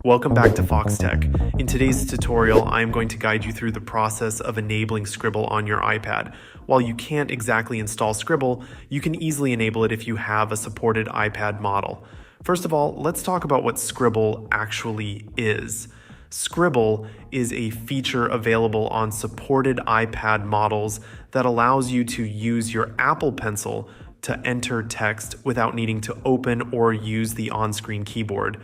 Welcome back to Foxtecc. In today's tutorial, I am going to guide you through the process of enabling Scribble on your iPad. While you can't exactly install Scribble, you can easily enable it if you have a supported iPad model. First of all, let's talk about what Scribble actually is. Scribble is a feature available on supported iPad models that allows you to use your Apple Pencil to enter text without needing to open or use the on-screen keyboard.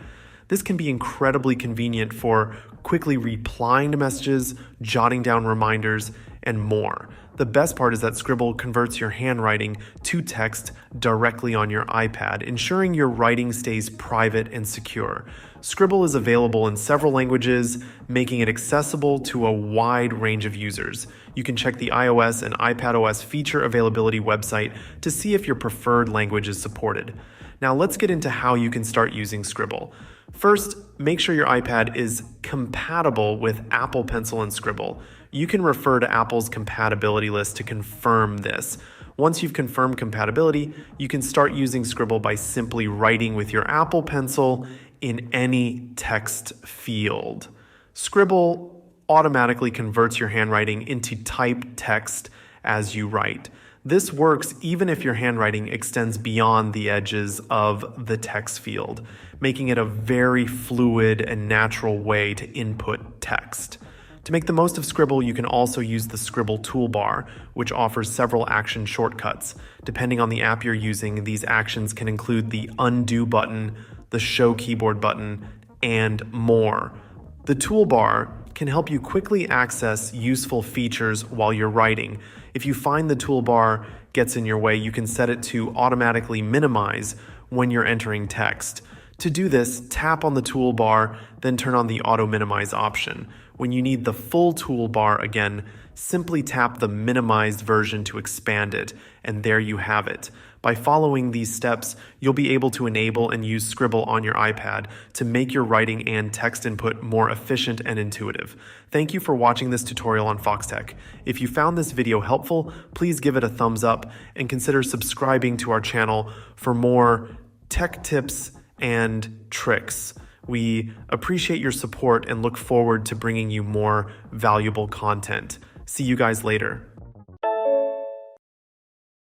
This can be incredibly convenient for quickly replying to messages, jotting down reminders, and more. The best part is that Scribble converts your handwriting to text directly on your iPad, ensuring your writing stays private and secure. Scribble is available in several languages, making it accessible to a wide range of users. You can check the iOS and iPadOS feature availability website to see if your preferred language is supported. Now let's get into how you can start using Scribble. First, make sure your iPad is compatible with Apple Pencil and Scribble. You can refer to Apple's compatibility list to confirm this. Once you've confirmed compatibility, you can start using Scribble by simply writing with your Apple Pencil in any text field. Scribble automatically converts your handwriting into typed text as you write. This works even if your handwriting extends beyond the edges of the text field, making it a very fluid and natural way to input text. To make the most of Scribble, you can also use the Scribble toolbar, which offers several action shortcuts. Depending on the app you're using, these actions can include the undo button, the show keyboard button, and more. The toolbar can help you quickly access useful features while you're writing. If you find the toolbar gets in your way, you can set it to automatically minimize when you're entering text. To do this, tap on the toolbar, then turn on the auto minimize option. When you need the full toolbar again, simply tap the minimized version to expand it, and there you have it. By following these steps, you'll be able to enable and use Scribble on your iPad to make your writing and text input more efficient and intuitive. Thank you for watching this tutorial on Foxtecc. If you found this video helpful, please give it a thumbs up and consider subscribing to our channel for more tech tips and tricks. We appreciate your support and look forward to bringing you more valuable content. See you guys later.